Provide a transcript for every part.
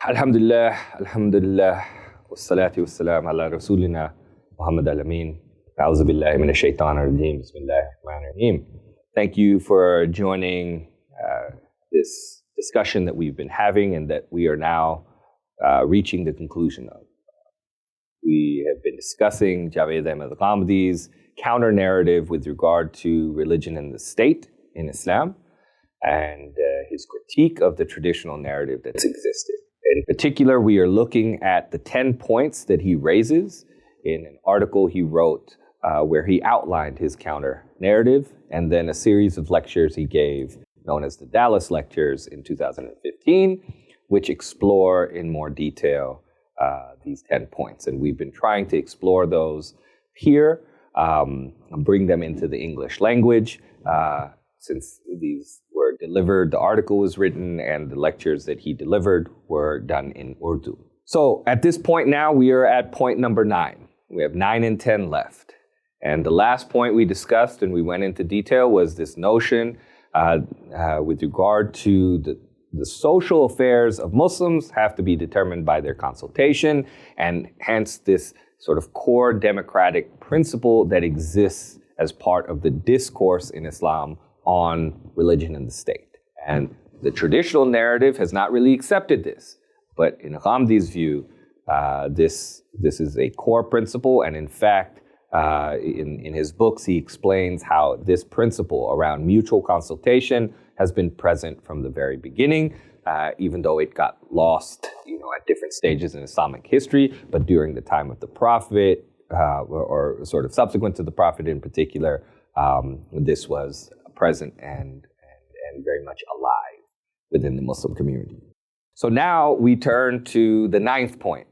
Alhamdulillah, alhamdulillah, wassalatu wassalam ala rasulina Muhammad al-Amin. A'udhu billahi minash shaitanir rajeem. Bismillahir rahmanir rahim. Thank you for joining this discussion that we've been having and that we are now reaching the conclusion of. We have been discussing Javed Ahmed Ghamidi's counter-narrative with regard to religion and the state in Islam and his critique of the traditional narrative that's existed. In particular, we are looking at the 10 points that he raises in an article he wrote where he outlined his counter-narrative, and then a series of lectures he gave known as the Dallas Lectures in 2015, which explore in more detail these 10 points. And we've been trying to explore those here, bring them into the English language, since these were delivered, the article was written, and the lectures that he delivered were done in Urdu. So at this point now, we are at point number 9. We have 9 and 10 left. And the last point we discussed and we went into detail was this notion with regard to the social affairs of Muslims have to be determined by their consultation, and hence this sort of core democratic principle that exists as part of the discourse in Islam on religion and the state. And the traditional narrative has not really accepted this. But in Ghamdi's view, this is a core principle. And in fact, in his books, he explains how this principle around mutual consultation has been present from the very beginning, even though it got lost, at different stages in Islamic history. But during the time of the Prophet, or sort of subsequent to the Prophet in particular, this was present and very much alive within the Muslim community. So now we turn to the 9th point.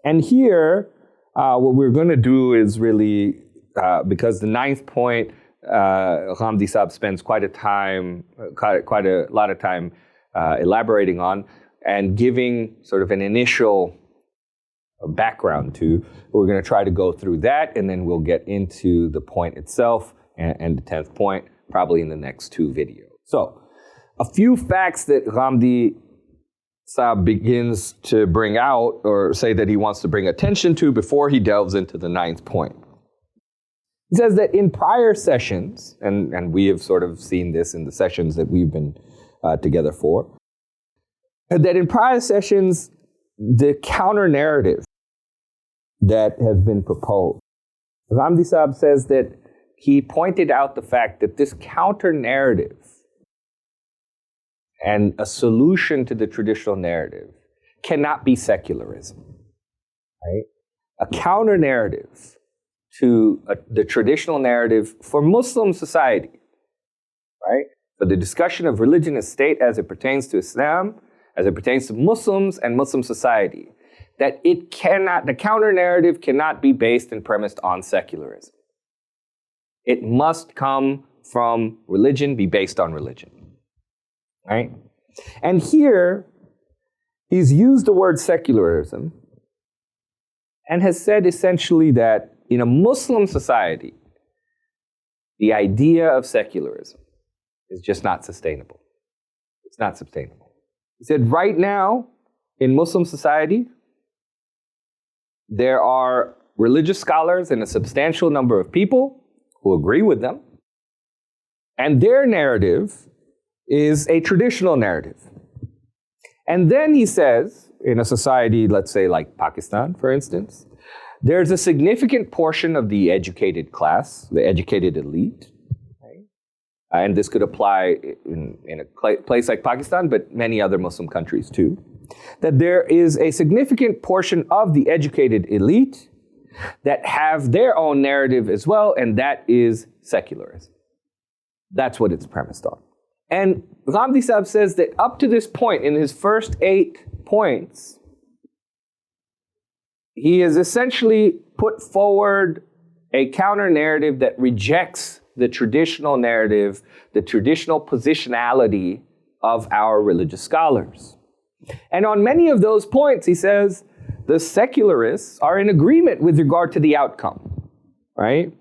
And here, what we're going to do is really, because the 9th point, Ghamidi Sahib spends quite a lot of time elaborating on and giving sort of an initial background to. We're going to try to go through that, and then we'll get into the point itself and the 10th point, probably in the next 2 videos. So, a few facts that Ghamidi Sahib begins to bring out, or say that he wants to bring attention to before he delves into the 9th point. He says that in prior sessions, and we have sort of seen this in the sessions that we've been together for, that in prior sessions, the counter-narrative that has been proposed, Ghamidi Sahib says that he pointed out the fact that this counter-narrative and a solution to the traditional narrative cannot be secularism, right? A counter-narrative to the traditional narrative for Muslim society, right? For the discussion of religion and state as it pertains to Islam, as it pertains to Muslims and Muslim society, that the counter-narrative cannot be based and premised on secularism. It must come from religion, be based on religion, right? And here, he's used the word secularism and has said essentially that in a Muslim society, the idea of secularism is just not sustainable. It's not sustainable. He said right now, in Muslim society, there are religious scholars and a substantial number of people who agree with them, and their narrative is a traditional narrative. And then he says, in a society, let's say like Pakistan, for instance, there's a significant portion of the educated class, the educated elite, right? And this could apply in a place like Pakistan, but many other Muslim countries too, that there is a significant portion of the educated elite that have their own narrative as well, and that is secularism. That's what it's premised on. And Ghamidi Sahib says that up to this point, in his first 8 points, he has essentially put forward a counter-narrative that rejects the traditional narrative, the traditional positionality of our religious scholars. And on many of those points, he says, the secularists are in agreement with regard to the outcome, right?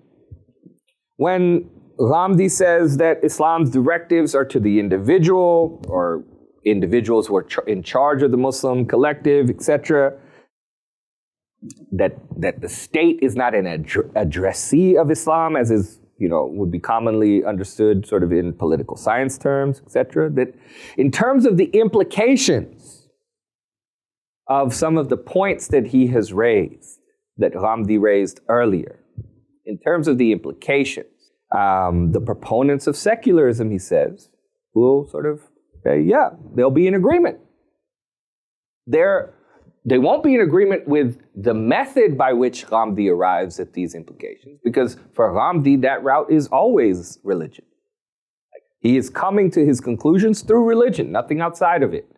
When Ghamidi says that Islam's directives are to the individual, or individuals who are in charge of the Muslim collective, etc., that the state is not an addressee of Islam, as is, would be commonly understood sort of in political science terms, etc., that in terms of the implications of some of the points that he has raised, that Ghamidi raised earlier, in terms of the implications, the proponents of secularism, he says, will sort of say, yeah, they'll be in agreement. They won't be in agreement with the method by which Ghamidi arrives at these implications, because for Ghamidi, that route is always religion. He is coming to his conclusions through religion, nothing outside of it.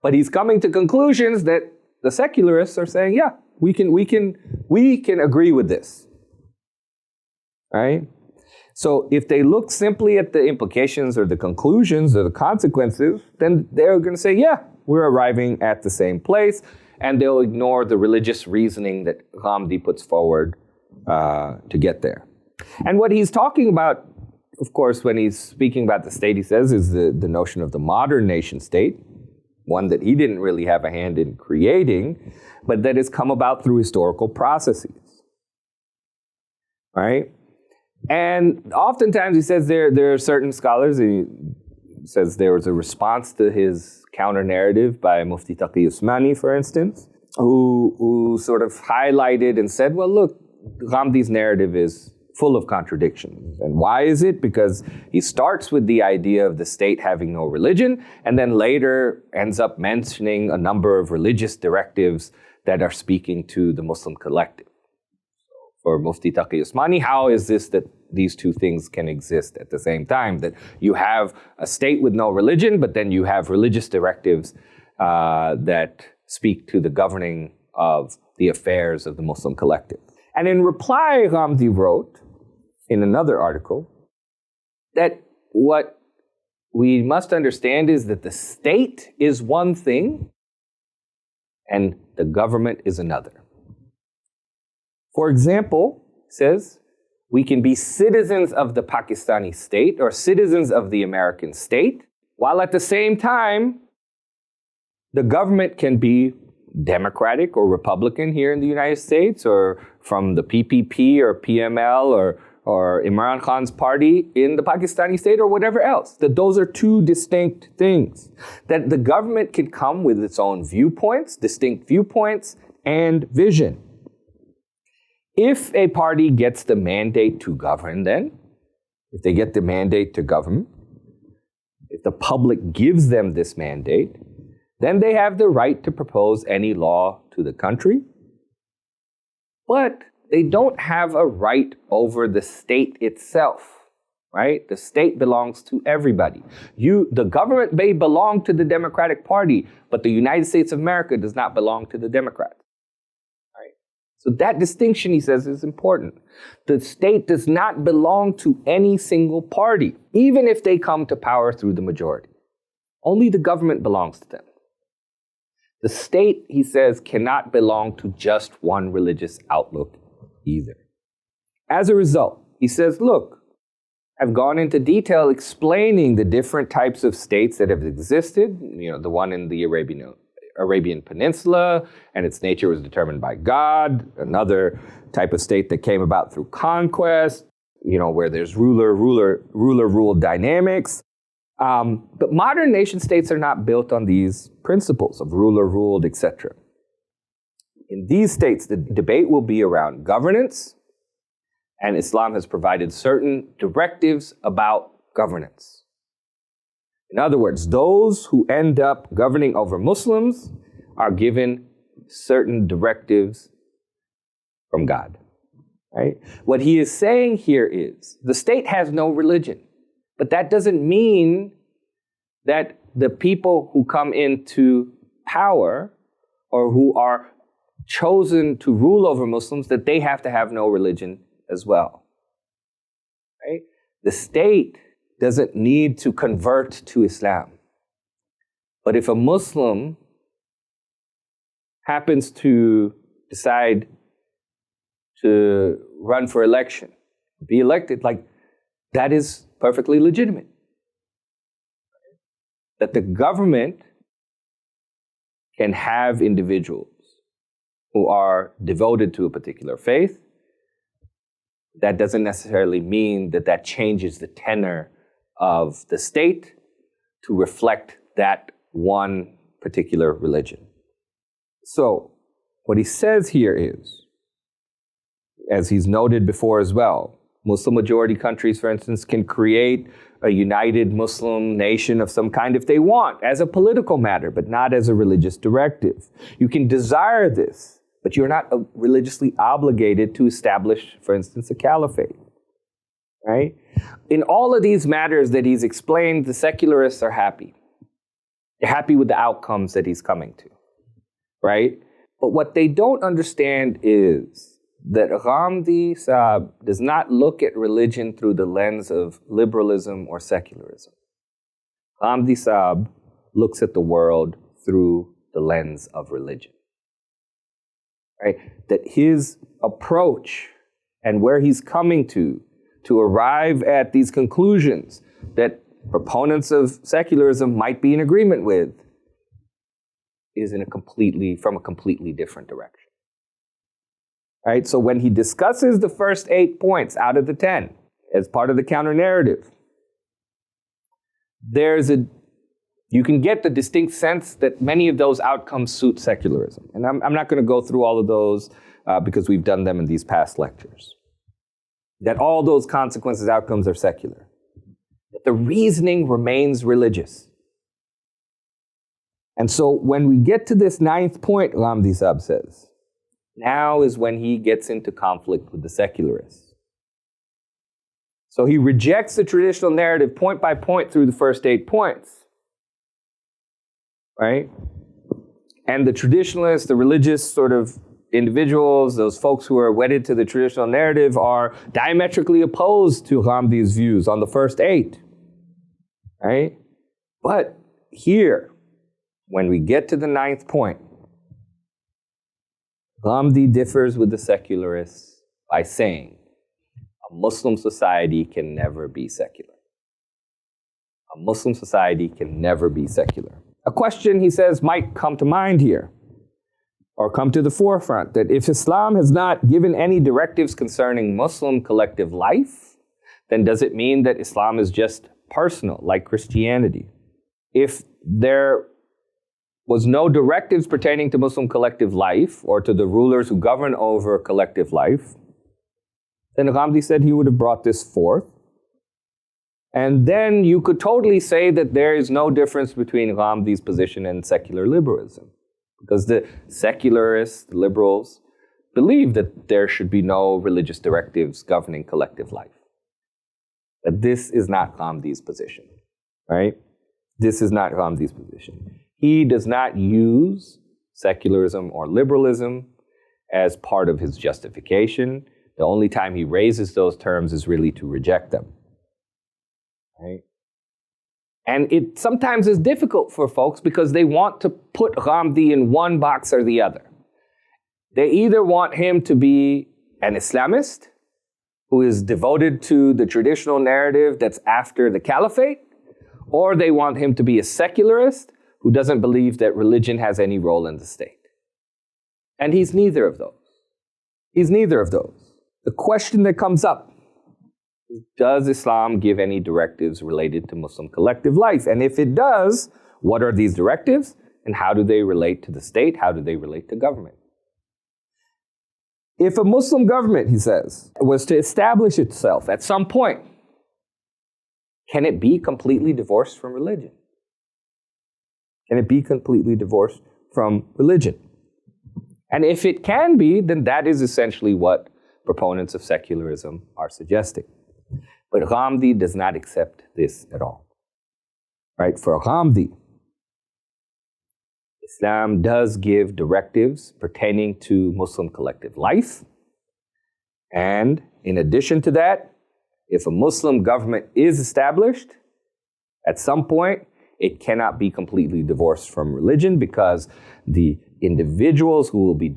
But he's coming to conclusions that the secularists are saying, yeah, we can agree with this. Right? So if they look simply at the implications or the conclusions or the consequences, then they're going to say, yeah, we're arriving at the same place, and they'll ignore the religious reasoning that Ghamidi puts forward to get there. And what he's talking about, of course, when he's speaking about the state, he says, is the notion of the modern nation state, one that he didn't really have a hand in creating, but that has come about through historical processes. Right? And oftentimes he says there are certain scholars, he says there was a response to his counter-narrative by Mufti Taqi Usmani, for instance, who sort of highlighted and said, well, look, Ghamdi's narrative is full of contradictions. And why is it? Because he starts with the idea of the state having no religion, and then later ends up mentioning a number of religious directives that are speaking to the Muslim collective. For Mufti Taqi Usmani, how is this that these two things can exist at the same time? That you have a state with no religion, but then you have religious directives that speak to the governing of the affairs of the Muslim collective. And in reply, Ghamidi wrote in another article that what we must understand is that the state is one thing and the government is another. For example, says, we can be citizens of the Pakistani state or citizens of the American state, while at the same time, the government can be Democratic or Republican here in the United States, or from the PPP or PML or Imran Khan's party in the Pakistani state or whatever else. That those are two distinct things. That the government can come with its own viewpoints, distinct viewpoints, and vision. If a party gets the mandate to govern, then, if they get the mandate to govern, if the public gives them this mandate, then they have the right to propose any law to the country. But they don't have a right over the state itself, right? The state belongs to everybody. The government may belong to the Democratic Party, but the United States of America does not belong to the Democrats. So that distinction, he says, is important. The state does not belong to any single party, even if they come to power through the majority. Only the government belongs to them. The state, he says, cannot belong to just one religious outlook either. As a result, he says, look, I've gone into detail explaining the different types of states that have existed, the one in the Arabian Peninsula, and its nature was determined by God. Another type of state that came about through conquest, where there's ruler-rule dynamics. But modern nation states are not built on these principles of ruler-ruled, etc. In these states, the debate will be around governance, and Islam has provided certain directives about governance. In other words, those who end up governing over Muslims are given certain directives from God. Right? What he is saying here is the state has no religion, but that doesn't mean that the people who come into power or who are chosen to rule over Muslims, that they have to have no religion as well. Right? The state doesn't need to convert to Islam. But if a Muslim happens to decide to run for election, be elected, that is perfectly legitimate. that the government can have individuals who are devoted to a particular faith. That doesn't necessarily mean that that changes the tenor of the state to reflect that one particular religion. So what he says here is, as he's noted before as well, Muslim majority countries, for instance, can create a united Muslim nation of some kind if they want, as a political matter, but not as a religious directive. You can desire this, but you're not religiously obligated to establish, for instance, a caliphate, right? In all of these matters that he's explained, the secularists are happy. They're happy with the outcomes that he's coming to, right? But what they don't understand is that Ghamidi Sahib does not look at religion through the lens of liberalism or secularism. Ghamidi Sahib looks at the world through the lens of religion. Right? That his approach and where he's coming to arrive at these conclusions that proponents of secularism might be in agreement with is from a completely different direction. Right? So when he discusses the first 8 points out of the 10 as part of the counter-narrative, you can get the distinct sense that many of those outcomes suit secularism. And I'm not going to go through all of those because we've done them in these past lectures. That all those consequences, outcomes are secular. But the reasoning remains religious. And so when we get to this 9th point, Ghamidi Sahib says, now is when he gets into conflict with the secularists. So he rejects the traditional narrative point by point through the first 8 points. Right? And the traditionalists, the religious sort of individuals, those folks who are wedded to the traditional narrative are diametrically opposed to Ghamidi's views on the first 8. Right? But here, when we get to the 9th point, Ghamidi differs with the secularists by saying a Muslim society can never be secular. A Muslim society can never be secular. A question, he says, might come to mind here, or come to the forefront, that if Islam has not given any directives concerning Muslim collective life, then does it mean that Islam is just personal, like Christianity? If there was no directives pertaining to Muslim collective life, or to the rulers who govern over collective life, then Ghamidi said he would have brought this forth. And then you could totally say that there is no difference between Ghamidi's position and secular liberalism. Because the secularists, the liberals, believe that there should be no religious directives governing collective life. But this is not Ghamidi's position, right? This is not Ghamidi's position. He does not use secularism or liberalism as part of his justification. The only time he raises those terms is really to reject them. Right? And it sometimes is difficult for folks because they want to put Ghamidi in one box or the other. They either want him to be an Islamist who is devoted to the traditional narrative that's after the caliphate, or they want him to be a secularist who doesn't believe that religion has any role in the state. And he's neither of those. He's neither of those. The question that comes up, does Islam give any directives related to Muslim collective life? And if it does, what are these directives? And how do they relate to the state? How do they relate to government? If a Muslim government, he says, was to establish itself at some point, can it be completely divorced from religion? Can it be completely divorced from religion? And if it can be, then that is essentially what proponents of secularism are suggesting. But Ghamidi does not accept this at all. Right? For Ghamidi, Islam does give directives pertaining to Muslim collective life. And in addition to that, if a Muslim government is established, at some point, it cannot be completely divorced from religion because the individuals who will be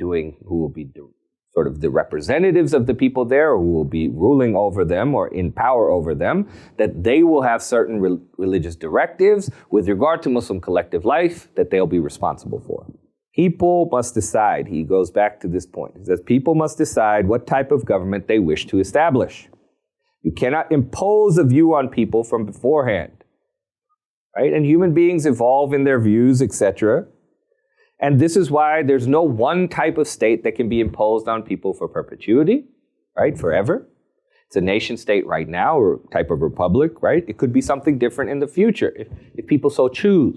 sort of the representatives of the people there who will be ruling over them or in power over them, that they will have certain religious directives with regard to Muslim collective life that they'll be responsible for. People must decide. He goes back to this point. He says people must decide what type of government they wish to establish. You cannot impose a view on people from beforehand, right? And human beings evolve in their views, etc. And this is why there's no one type of state that can be imposed on people for perpetuity, right? Forever. It's a nation state right now, or type of republic, right? It could be something different in the future if people so choose.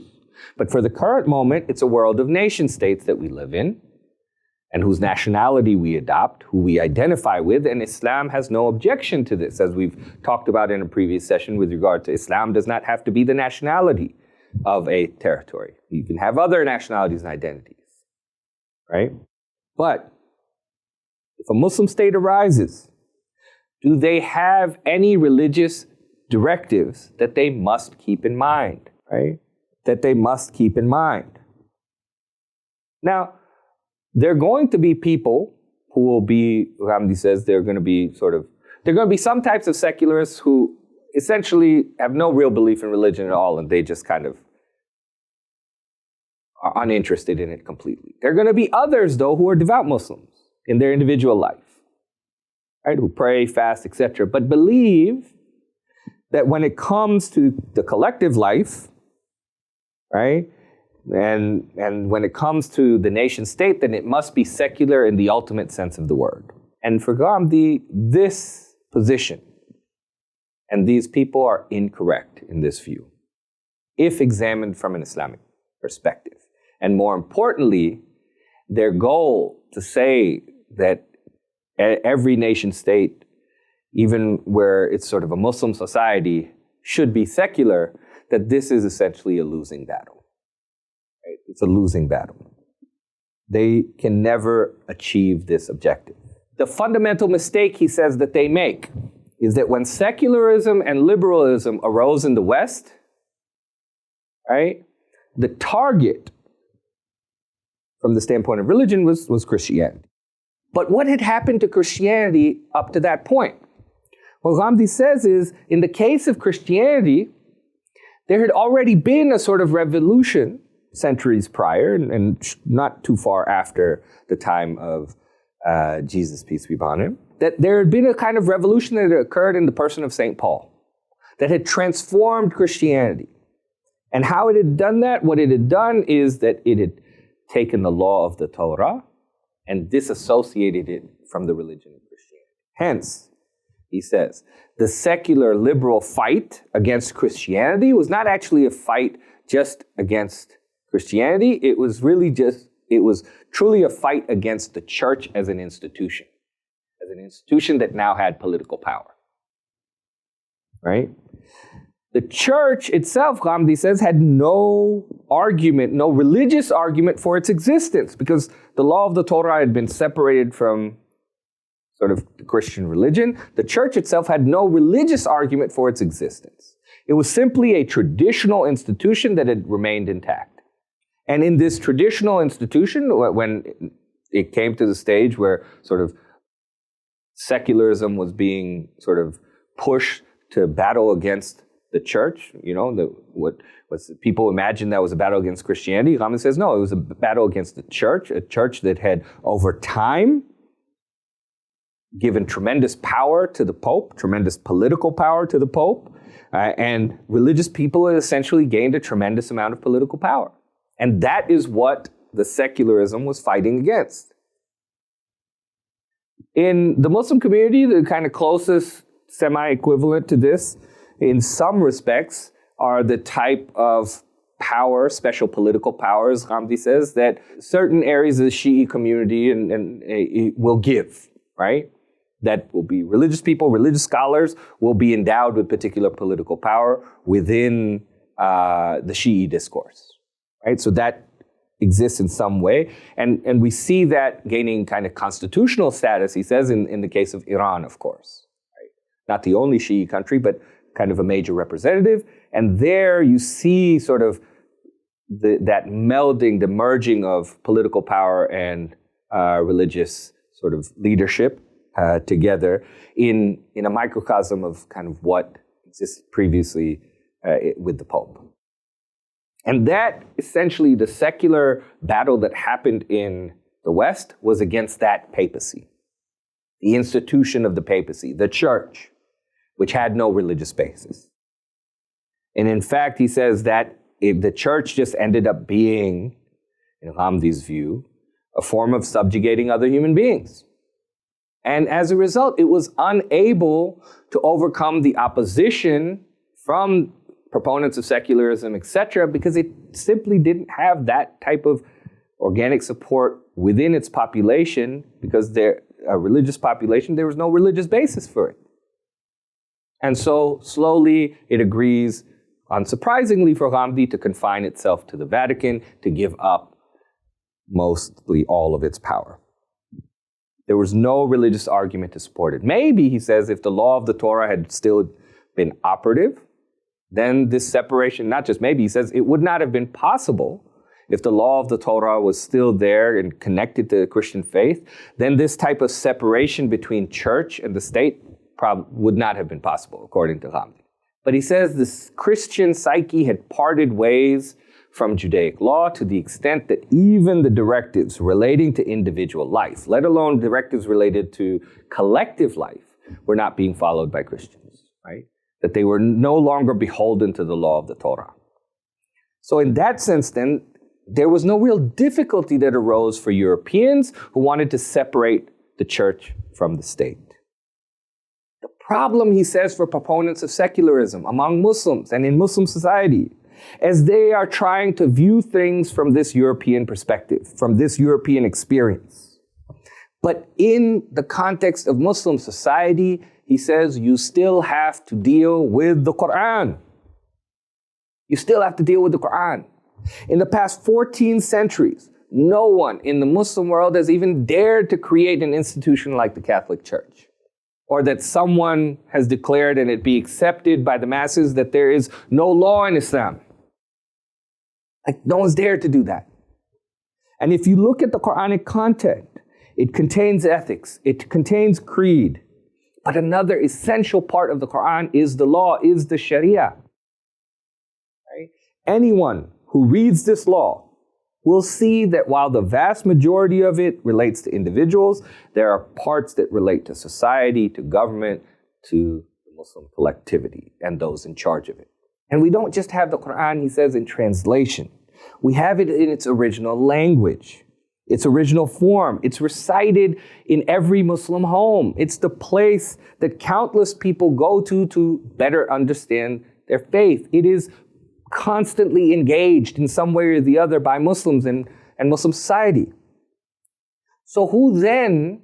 But for the current moment, it's a world of nation states that we live in and whose nationality we adopt, who we identify with. And Islam has no objection to this, as we've talked about in a previous session with regard to Islam does not have to be the nationality of a territory. You can have other nationalities and identities, right? But if a Muslim state arises, do they have any religious directives that they must keep in mind, right? That they must keep in mind. Now, there are going to be people who will be, Ghamidi says, there are going to be some types of secularists who essentially have no real belief in religion at all, and they just kind of are uninterested in it completely. There are going to be others, though, who are devout Muslims in their individual life, right? Who pray, fast, etc., but believe that when it comes to the collective life, right? And when it comes to the nation state, then it must be secular in the ultimate sense of the word. And for Ghamidi, this position and these people are incorrect in this view, if examined from an Islamic perspective. And more importantly, their goal to say that every nation state, even where it's sort of a Muslim society, should be secular, that this is essentially a losing battle. Right? It's a losing battle. They can never achieve this objective. The fundamental mistake, he says, that they make is that when secularism and liberalism arose in the West, right, the target from the standpoint of religion was Christianity. But what had happened to Christianity up to that point? What Ghamidi says is, in the case of Christianity, there had already been a sort of revolution centuries prior, and not too far after the time of Jesus, peace be upon him, that there had been a kind of revolution that had occurred in the person of St. Paul that had transformed Christianity. And how it had done that, what it had done is that it had taken the law of the Torah and disassociated it from the religion of Christianity. Hence, he says, the secular liberal fight against Christianity was not actually a fight just against Christianity. It was truly a fight against the church as an institution that now had political power, right? The church itself, Ghamidi says, had no argument, no religious argument for its existence, because the law of the Torah had been separated from sort of the Christian religion. The church itself had no religious argument for its existence. It was simply a traditional institution that had remained intact. And in this traditional institution, when it came to the stage where sort of secularism was being sort of pushed to battle against the church, what people imagined that was a battle against Christianity, Ghamidi says, no, it was a battle against the church, a church that had over time given tremendous power to the Pope, tremendous political power to the Pope, and religious people had essentially gained a tremendous amount of political power. And that is what the secularism was fighting against. In the Muslim community, the kind of closest semi-equivalent to this, in some respects, are the type of power, special political powers, Ghamidi says, that certain areas of the Shi'i community will give, right? That will be religious people, religious scholars will be endowed with particular political power within the Shi'i discourse, right? So that exists in some way. And we see that gaining kind of constitutional status, he says, in the case of Iran, of course, right? Not the only Shi'i country, but kind of a major representative. And there you see sort of that melding, the merging of political power and religious sort of leadership together in a microcosm of kind of what existed previously with the Pope. And that, essentially, the secular battle that happened in the West was against that papacy, the institution of the papacy, the church, which had no religious basis. And in fact, he says that the church just ended up being, in Ghamdi's view, a form of subjugating other human beings. And as a result, it was unable to overcome the opposition from proponents of secularism, etc., because it simply didn't have that type of organic support within its population, because a religious population, there was no religious basis for it. And so slowly it agrees, unsurprisingly for Ghamdi, to confine itself to the Vatican, to give up mostly all of its power. There was no religious argument to support it. Maybe, he says, if the law of the Torah had still been operative, then this separation, not just maybe, he says, it would not have been possible. If the law of the Torah was still there and connected to the Christian faith, then this type of separation between church and the state would not have been possible, according to Ghamdi. But he says this Christian psyche had parted ways from Judaic law to the extent that even the directives relating to individual life, let alone directives related to collective life, were not being followed by Christians, right? That they were no longer beholden to the law of the Torah. So in that sense, then, there was no real difficulty that arose for Europeans who wanted to separate the church from the state. The problem, he says, for proponents of secularism among Muslims and in Muslim society, as they are trying to view things from this European perspective, from this European experience. But in the context of Muslim society, he says, you still have to deal with the Quran. You still have to deal with the Quran. In the past 14 centuries, no one in the Muslim world has even dared to create an institution like the Catholic Church, or that someone has declared and it be accepted by the masses that there is no law in Islam. Like, no one's dared to do that. And if you look at the Quranic content, it contains ethics, it contains creed, but another essential part of the Quran is the law, is the Sharia. Right? Anyone who reads this law will see that while the vast majority of it relates to individuals, there are parts that relate to society, to government, to the Muslim collectivity and those in charge of it. And we don't just have the Quran, he says, in translation. We have it in its original language, its original form. It's recited in every Muslim home. It's the place that countless people go to better understand their faith. It is constantly engaged in some way or the other by Muslims and Muslim society. So who then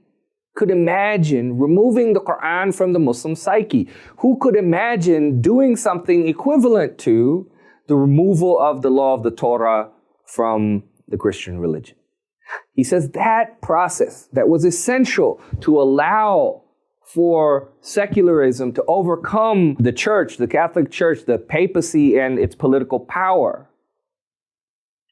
could imagine removing the Quran from the Muslim psyche? Who could imagine doing something equivalent to the removal of the law of the Torah from the Christian religion? He says that process that was essential to allow for secularism to overcome the church, the Catholic Church, the papacy and its political power.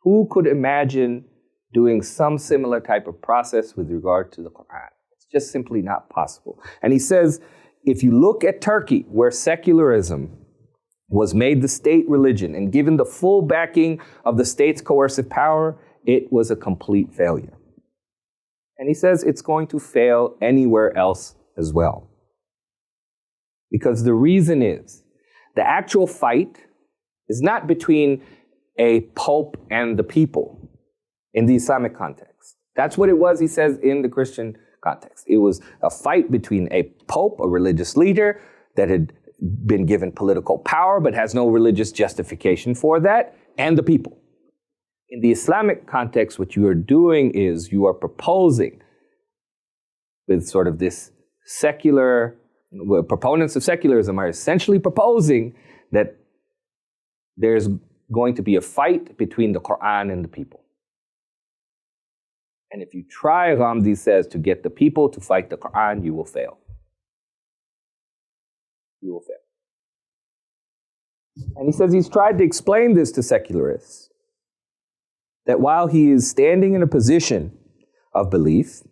Who could imagine doing some similar type of process with regard to the Quran? It's just simply not possible. And he says, if you look at Turkey, where secularism was made the state religion and given the full backing of the state's coercive power, it was a complete failure. And he says it's going to fail anywhere else as well. Because the reason is, the actual fight is not between a pope and the people in the Islamic context. That's what it was, he says, in the Christian context. It was a fight between a pope, a religious leader that had been given political power but has no religious justification for that, and the people. In the Islamic context, what you are doing is you are proposing with sort of this secular, proponents of secularism are essentially proposing that there's going to be a fight between the Quran and the people. And if you try, Ghamdi says, to get the people to fight the Quran, you will fail. You will fail. And he says he's tried to explain this to secularists, that while he is standing in a position of belief,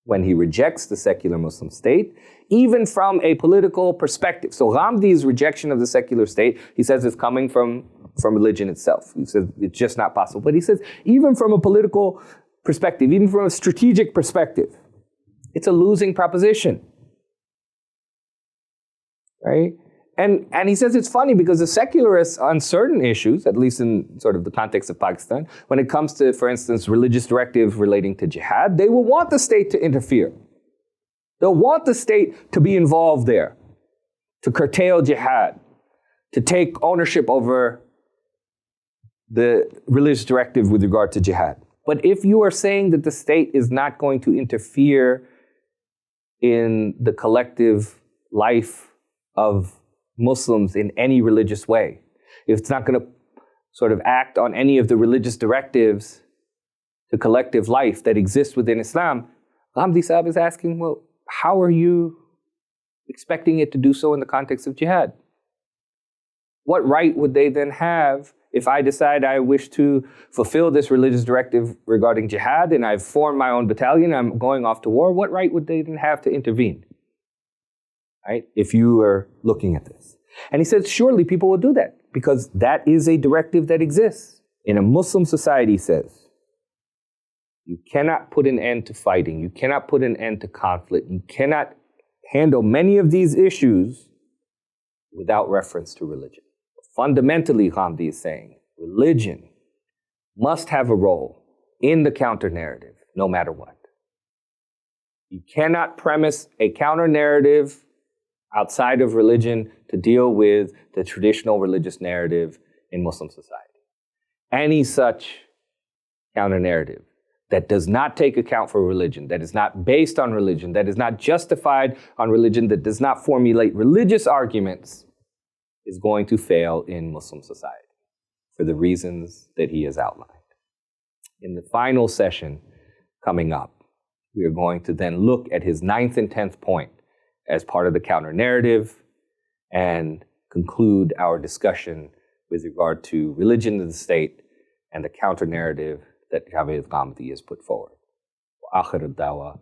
when he rejects the secular Muslim state, even from a political perspective. So Ghamdi's rejection of the secular state, he says, is coming from religion itself. He says it's just not possible. But he says, even from a political perspective, even from a strategic perspective, it's a losing proposition. Right? And he says it's funny because the secularists on certain issues, at least in sort of the context of Pakistan, when it comes to, for instance, religious directives relating to jihad, they will want the state to interfere. They'll want the state to be involved there, to curtail jihad, to take ownership over the religious directive with regard to jihad. But if you are saying that the state is not going to interfere in the collective life of Muslims in any religious way, if it's not going to sort of act on any of the religious directives to collective life that exists within Islam, Ghamidi Sahib is asking, well, how are you expecting it to do so in the context of jihad? What right would they then have if I decide I wish to fulfill this religious directive regarding jihad and I've formed my own battalion, I'm going off to war? What right would they then have to intervene? Right? If you are looking at this. And he says, surely people will do that because that is a directive that exists. In a Muslim society, he says, you cannot put an end to fighting. You cannot put an end to conflict. You cannot handle many of these issues without reference to religion. Fundamentally, Ghamidi is saying, religion must have a role in the counter-narrative, no matter what. You cannot premise a counter-narrative outside of religion to deal with the traditional religious narrative in Muslim society. Any such counter-narrative that does not take account for religion, that is not based on religion, that is not justified on religion, that does not formulate religious arguments, is going to fail in Muslim society for the reasons that he has outlined. In the final session coming up, we are going to then look at his 9th and 10th point as part of the counter-narrative and conclude our discussion with regard to religion of the state and the counter-narrative that Javed Ghamidi has put forward. Wa akhir ad-dawa.